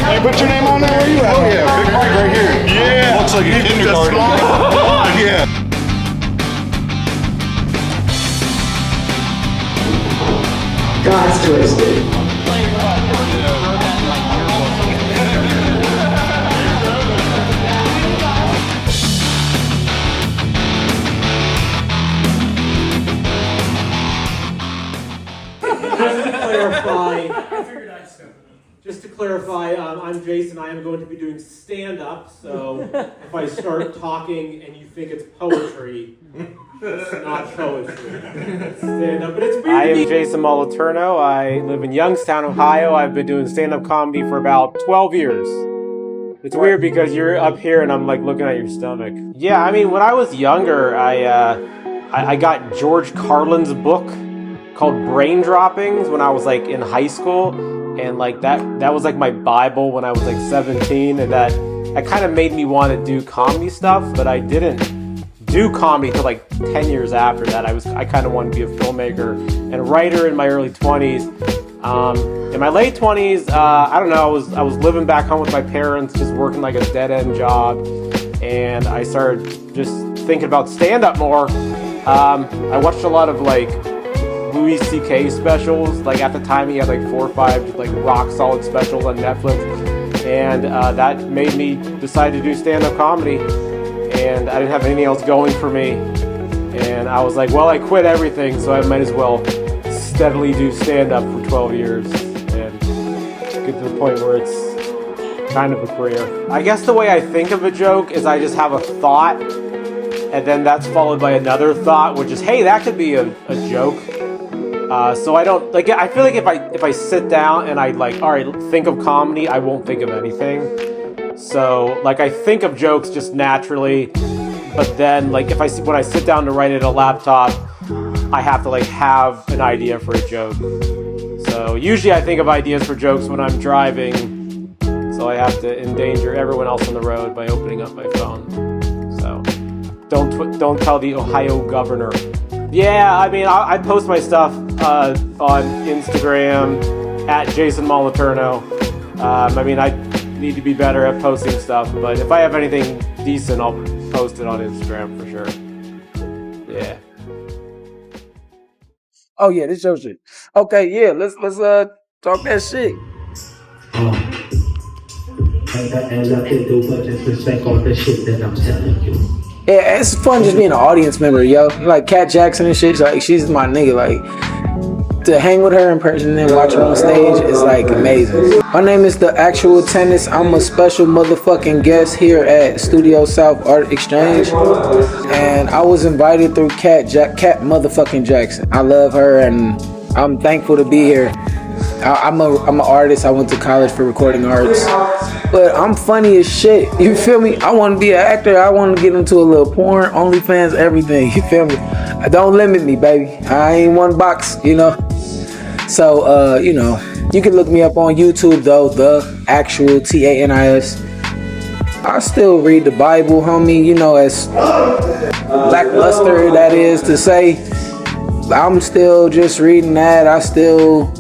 Can you put your name on there? Where you at? Oh yeah, big break right here. Yeah. Looks like a kindergarten. Yeah. God's twisted. Just to clarify, I'm Jason. I am going to be doing stand-up, so if I start talking and you think it's poetry, it's not poetry. It's stand-up, but it's weird. I am Jason Moliterno. I live in Youngstown, Ohio. I've been doing stand-up comedy for about 12 years. It's weird because you're up here and I'm like looking at your stomach. Yeah, I mean, when I was younger, I got George Carlin's book called Brain Droppings when I was like in high school. And like that was like my Bible when I was like 17, and that kind of made me want to do comedy stuff, but I didn't do comedy until like 10 years after that. I kind of wanted to be a filmmaker and writer in my early 20s. In my late 20s, I don't know, I was living back home with my parents, just working like a dead-end job, and I started just thinking about stand-up more. I watched a lot of like Louis C.K. specials. Like at the time he had like 4 or 5 like rock solid specials on Netflix, and that made me decide to do stand-up comedy, and I didn't have anything else going for me, and I was like, well, I quit everything, so I might as well steadily do stand-up for 12 years and get to the point where it's kind of a career. I guess the way I think of a joke is I just have a thought, and then that's followed by another thought, which is, hey, that could be a joke. So I don't like. I feel like if I sit down and I like, all right, think of comedy, I won't think of anything. So like I think of jokes just naturally, but then like when I sit down to write it on a laptop, I have to like have an idea for a joke. So usually I think of ideas for jokes when I'm driving, so I have to endanger everyone else on the road by opening up my phone. So don't tell the Ohio governor. Yeah, I mean, I post my stuff on Instagram at Jason Moliterno. I mean, I need to be better at posting stuff, but if I have anything decent, I'll post it on Instagram for sure. Yeah. Oh yeah, this your shit. Okay, yeah, let's talk that shit. And nothing to but just respect all the shit that I'm telling you. Yeah, it's fun just being an audience member, yo. Like Kat Jackson and shit, like she's my nigga. Like to hang with her in person and watch her on stage is like amazing. My name is The Actual Tennis. I'm a special motherfucking guest here at Studio South Art Exchange, and I was invited through Kat motherfucking Jackson. I love her, and I'm thankful to be here. I'm an artist. I went to college for recording arts, but I'm funny as shit. You feel me? I want to be an actor. I want to get into a little porn, OnlyFans, everything. You feel me? Don't limit me, baby. I ain't one box, you know. So, you know, you can look me up on YouTube though. The Actual TANIS. I still read the Bible, homie. You know, as lackluster that is to say, I'm still just reading that. I still.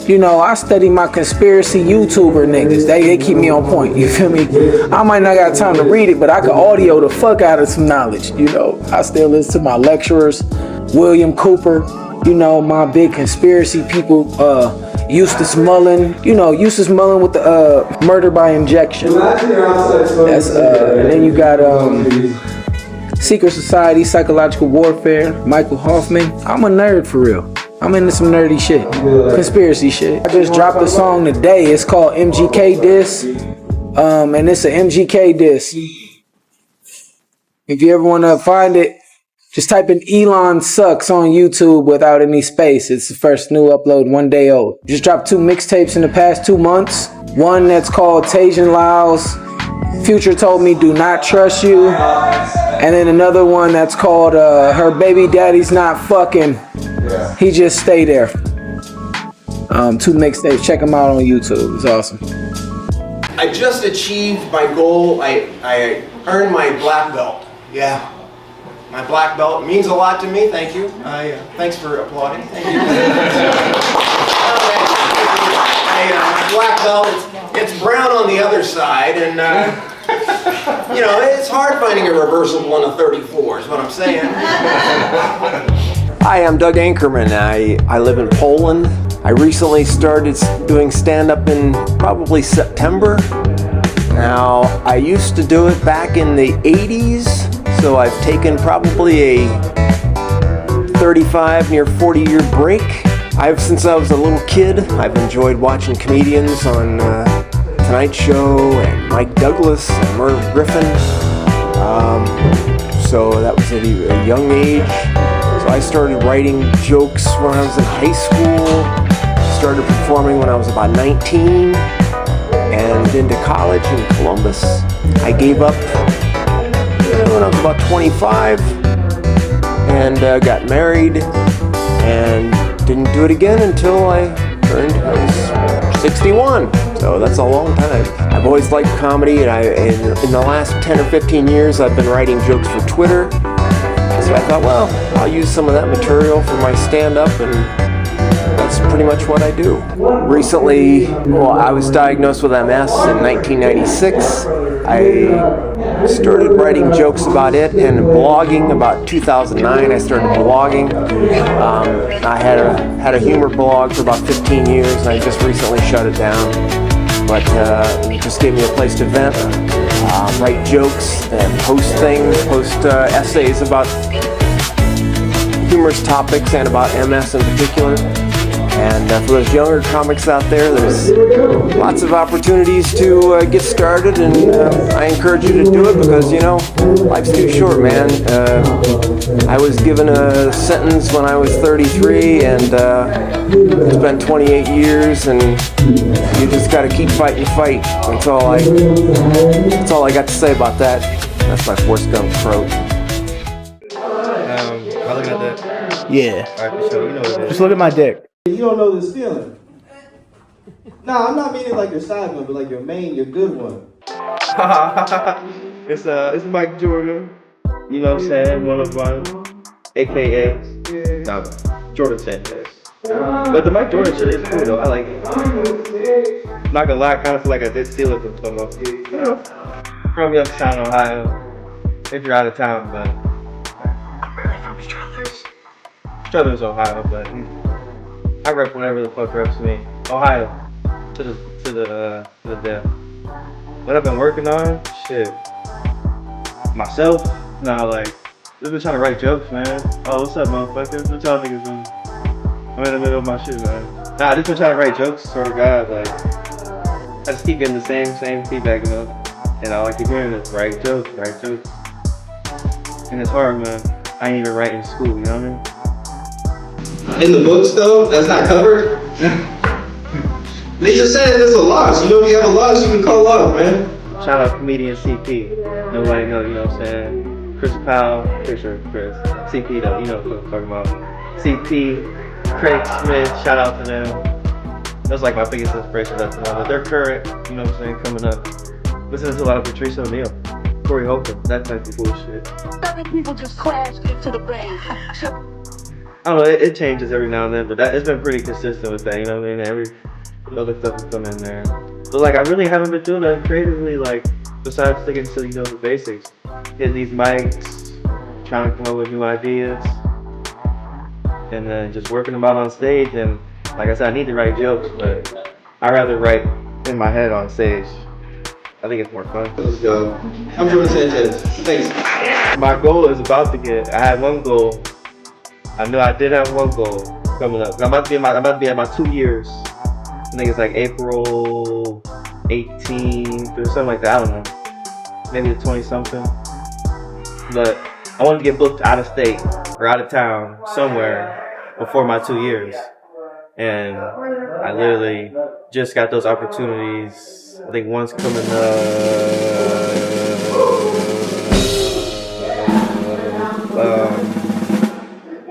You know, I study my conspiracy YouTuber niggas. They keep me on point, you feel me? I might not got time to read it, but I can audio the fuck out of some knowledge, you know? I still listen to my lecturers, William Cooper, you know, my big conspiracy people, Eustace Mullen, you know, Eustace Mullen with the murder by injection. That's, and then you got Secret Society, Psychological Warfare, Michael Hoffman. I'm a nerd for real. I'm into some nerdy shit, conspiracy shit. I just dropped a song today. It's called MGK Diss, and it's an MGK diss. If you ever want to find it, just type in Elon Sucks on YouTube without any space. It's the first new upload, 1 day old. Just dropped 2 mixtapes in the past 2 months. One that's called Tajin Lyles, Future Told Me Do Not Trust You. And then another one that's called Her Baby Daddy's Not Fucking. He Just Stay There. 2 mixtapes. Check them out on YouTube. It's awesome. I just achieved my goal. I earned my black belt. Yeah. My black belt means a lot to me. Thank you. Thanks for applauding. Thank you. My black belt, it's brown other side, and you know, it's hard finding a reversible on a 34 is what I'm saying. Hi, I'm Doug Ankerman. I live in Poland. I recently started doing stand-up in probably September. Now, I used to do it back in the 80s, so I've taken probably a 35, near 40-year break. Since I was a little kid, I've enjoyed watching comedians on Tonight Show and Mike Douglas and Merv Griffin. So that was at a young age. So I started writing jokes when I was in high school. Started performing when I was about 19 and into college in Columbus. I gave up when I was about 25 and got married and didn't do it again until I was 61. So that's a long time. I've always liked comedy, and in the last 10 or 15 years I've been writing jokes for Twitter. So I thought, well, I'll use some of that material for my stand-up, and that's pretty much what I do. Recently, I was diagnosed with MS in 1996. I started writing jokes about it and blogging about 2009. I started blogging. I had a humor blog for about 15 years, and I just recently shut it down. But it just gave me a place to vent, write jokes, and post essays about humorous topics and about MS in particular. And for those younger comics out there, there's lots of opportunities to get started, and I encourage you to do it because, you know, life's too short, man. I was given a sentence when I was 33, and it's been 28 years, and you just got to keep fighting the fight. That's all I got to say about that. That's my Forrest Gump approach. I'm looking at that. Yeah. All right, so you know what it is. Just look at my dick. You don't know this feeling. No, I'm not meaning like your side one, but like your good one. It's Mike Jordan. You know what I'm saying? One of my AKA. No, Jordan Sanchez. But the Mike Jordan shit is cool though. I like it. Not gonna lie, I kind of feel like I did steal it from someone. You know, from Youngstown, Ohio. If you're out of town, but I'm really from Struthers, Ohio, but I rep whatever the fuck reps me. Ohio, to the death. What I've been working on, shit. Myself, like, just been trying to write jokes, man. Oh, what's up, motherfuckers? What y'all niggas doing? I'm in the middle of my shit, man. Nah, I just been trying to write jokes, sort of God, like, I just keep getting the same feedback, you know? And all I keep hearing is write jokes. And it's hard, man. I ain't even writing in school, you know what I mean? In the books though, that's not covered. They just said there's a loss. You know, if you have a loss, you can call up, man. Shout out comedian CP. Nobody knows, you know what I'm saying? Chris Powell, pretty sure Chris. CP though, you know what I'm talking about. CP, Craig Smith, shout out to them. That's like my biggest inspiration. That's another. They're current, you know what I'm saying, coming up. Listen to a lot of Patrice O'Neal, Corey Holcomb, that type of bullshit. People just crashed into the brain. I don't know, it changes every now and then, but it's been pretty consistent with that, you know what I mean? Every other stuff has come in there. But like, I really haven't been doing that creatively, like, besides sticking to, you know, the basics. Hitting these mics, trying to come up with new ideas, and then just working them out on stage. And like I said, I need to write jokes, but I'd rather write in my head on stage. I think it's more fun. Let's go. I'm Jordan Sanchez. Thanks. My goal is about to I had one goal. I knew I did have one goal coming up. I'm about to be at my 2 years. I think it's like April 18th or something like that. I don't know. Maybe the 20-something. But I wanted to get booked out of state or out of town somewhere before my 2 years. And I literally just got those opportunities. I think one's coming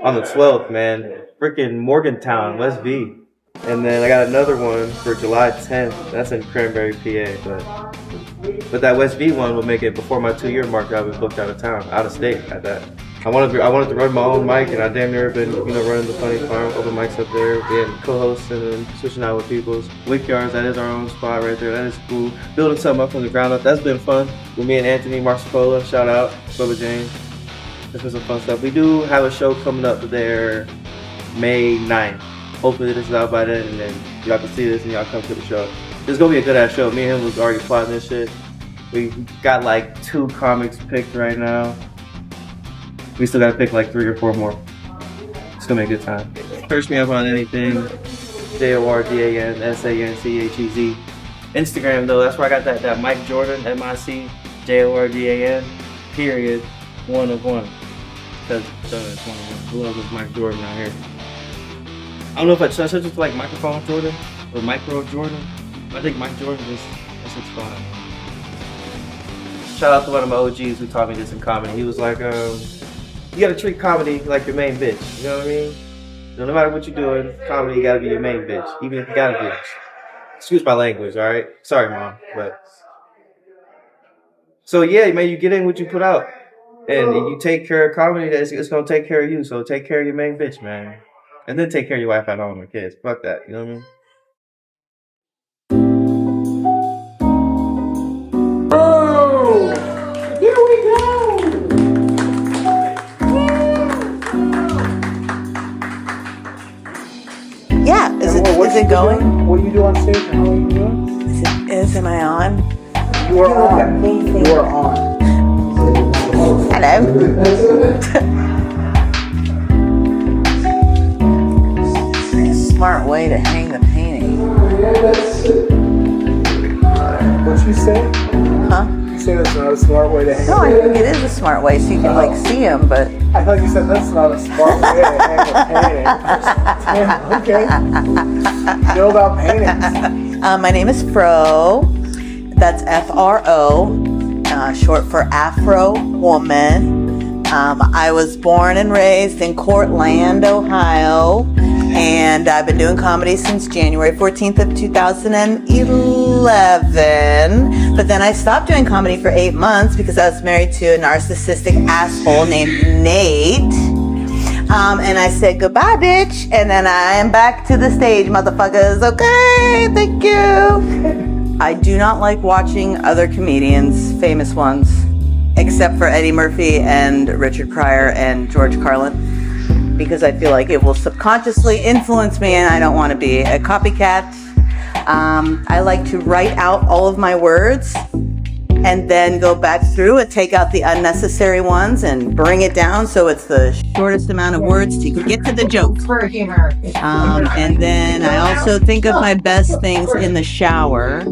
on the 12th, man. Freaking Morgantown, West V. And then I got another one for July 10th. That's in Cranberry, PA. But that West V one will make it before my 2 year mark. I was booked out of town, out of state at that. I wanted to run my own mic, and I damn near been, running the Funny Farm, open mics up there, being co-host and then switching out with people's Wick Yards. That is our own spot right there. That is cool. Building something up from the ground up. That's been fun. With me and Anthony Marcipola, shout out, Bubba James. That's been some fun stuff. We do have a show coming up there May 9th. Hopefully this is out by then, and then y'all can see this and y'all come to the show. It's gonna be a good ass show. Me and him was already plotting this shit. We got like 2 comics picked right now. We still gotta pick like 3 or 4 more. It's gonna be a good time. Search me up on anything. JORDANSANCHEZ. Instagram though, that's where I got that Mike Jordan, MICJORDAN, period, 1 of 1. Because it's 1 of 1. Who else is Mike Jordan out here? I don't know if I should just like microphone Jordan or micro Jordan. I think Mike Jordan is that's fine. Shout out to one of my OGs who taught me this in comedy. He was like, you gotta treat comedy like your main bitch. You know what I mean? No matter what you're doing, comedy gotta be your main bitch, even if you got a bitch. Excuse my language, all right? Sorry, Mom, but so yeah, man, you get in what you put out, and you take care of comedy. It's gonna take care of you. So take care of your main bitch, man, and then take care of your wife at home and kids. Fuck that. You know what I mean? Yeah, is it going? What do you do on stage and how are you doing? Am I on? You are on. You are on. Hello. Smart way to hang the painting. What you say? Huh? You say that's not a smart way to hang No, I think it is a smart way so you can like see them, but I thought you said that's not a smart way to hang a painting. Okay. You know about paintings. My name is Fro. That's F-R-O, short for Afro Woman. I was born and raised in Cortland, Ohio, and I've been doing comedy since January 14th of 2011. But then I stopped doing comedy for 8 months because I was married to a narcissistic asshole named Nate. And I said, goodbye, bitch. And then I am back to the stage, motherfuckers. Okay, thank you. I do not like watching other comedians, famous ones, except for Eddie Murphy and Richard Pryor and George Carlin, because I feel like it will subconsciously influence me and I don't want to be a copycat. I like to write out all of my words and then go back through and take out the unnecessary ones and bring it down so it's the shortest amount of words to get to the joke. And then I also think of my best things in the shower.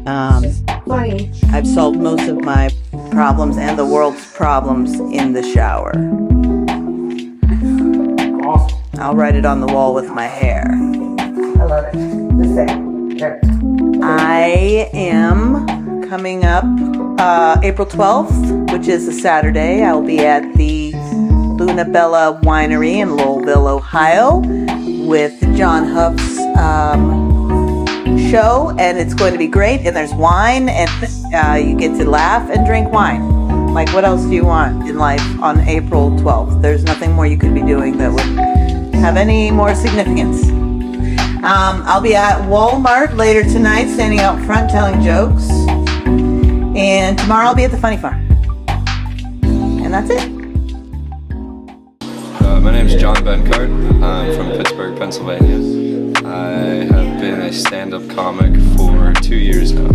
I've solved most of my problems and the world's problems in the shower. I'll write it on the wall with my hair. I love it. The same. I am coming up April 12th, which is a Saturday. I'll be at the Luna Bella Winery in Louisville, Ohio, with John Huff's show, and it's going to be great. And there's wine, and you get to laugh and drink wine. Like, what else do you want in life on April 12th? There's nothing more you could be doing that would have any more significance. I'll be at Walmart later tonight, standing out front telling jokes. And tomorrow I'll be at the Funny Farm. And that's it. My name is John Benkart. I'm from Pittsburgh, Pennsylvania. I have been a stand-up comic for 2 years now.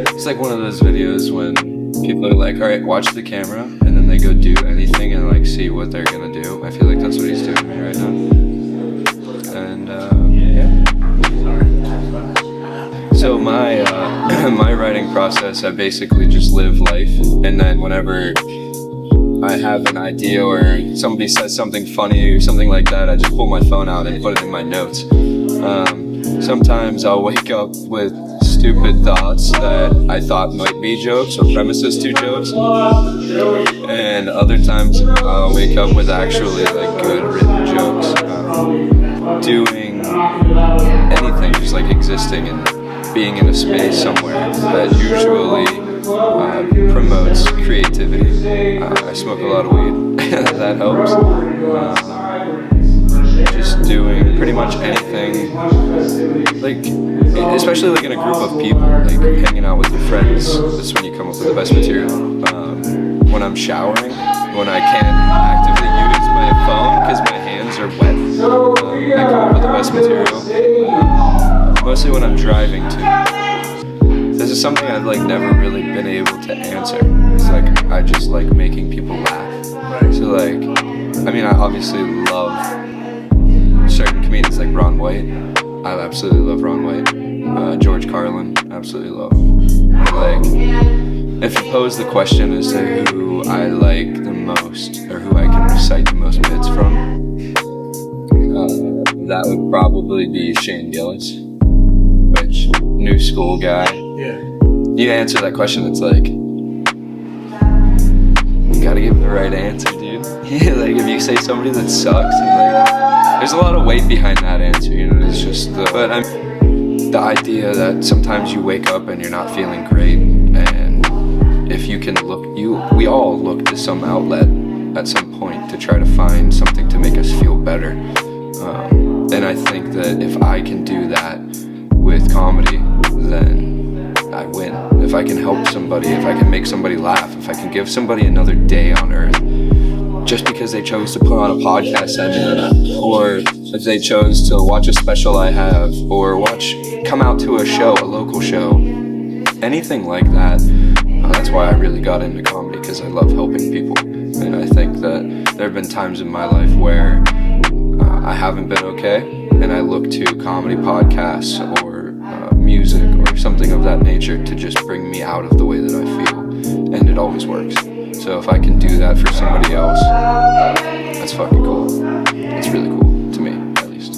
It's like one of those videos when people are like, alright, watch the camera, and then they go do anything and like see what they're gonna do. I feel like that's what he's doing me right now. And yeah. So my my writing process, I basically just live life, and then whenever I have an idea or somebody says something funny or something like that, I just pull my phone out and put it in my notes. Sometimes I'll wake up with stupid thoughts that I thought might be jokes or premises to jokes, and other times I'll wake up with actually like good written jokes. Doing anything, just like existing and being in a space somewhere that usually promotes creativity. I smoke a lot of weed. that helps. Just doing pretty much anything, like, especially like in a group of people, like hanging out with your friends, that's when you come up with the best material. When I'm showering, when I can't actively use my phone because my hands are wet, I come up with the best material. Mostly when I'm driving too. This is something I've like never really been able to answer. It's like, I just like making people laugh. So like, I mean, I obviously love certain comedians like Ron White. I absolutely love Ron White. George Carlin, absolutely love him. Like, if you pose the question as to who I like the most, or who I can recite the most bits from, that would probably be Shane Gillis, which, new school guy. Yeah. You answer that question, it's like, you gotta give the right answer, dude. Like, if you say somebody that sucks, like, there's a lot of weight behind that answer, you know, it's just, but the idea that sometimes you wake up and you're not feeling great, and if you can we all look to some outlet at some point to try to find something to make us feel better. And I think that if I can do that with comedy, then I win. If I can help somebody, if I can make somebody laugh, if I can give somebody another day on earth, just because they chose to put on a podcast segment, or if they chose to watch a special I have, or come out to a show, a local show, anything like that. That's why I really got into comedy, because I love helping people. And I think that there have been times in my life where I haven't been okay, and I look to comedy podcasts or music or something of that nature to just bring me out of the way that I feel, and it always works. So if I can do that for somebody else, that's fucking cool. It's really cool, to me, at least.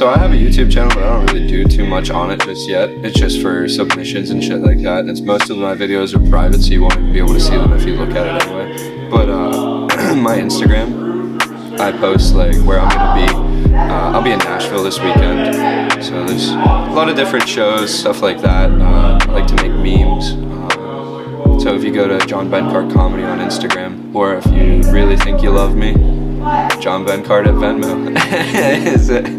So I have a YouTube channel, but I don't really do too much on it just yet. It's just for submissions and shit like that. And most of my videos are private, so you won't even be able to see them if you look at it anyway. But my Instagram, I post like where I'm gonna be. I'll be in Nashville this weekend, so there's a lot of different shows, stuff like that. I like to make memes. So if you go to John Bencart Comedy on Instagram, or if you really think you love me, John Bencart at Venmo. Is it?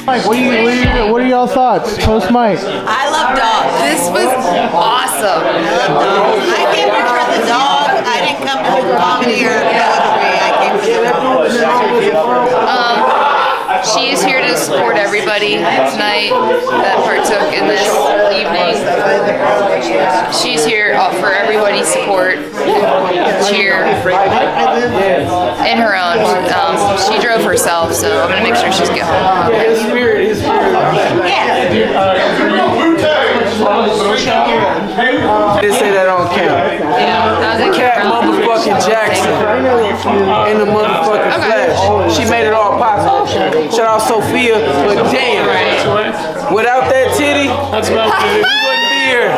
Mike, what are y'all thoughts? Post Mike. I love dogs. This was awesome. I love dogs. I came here for the dog. I didn't come for comedy or poetry. I came for the dog. She is here to support everybody tonight that partook in this evening. She's here for everybody's support, cheer, in her own. She drove herself, so I'm going to make sure she's good home. His spirit. They say that on camera. Yeah, Cat motherfucking Jackson in the motherfucking flesh. She made it all possible. Shout out Sophia, but damn, without that titty, we wouldn't be here.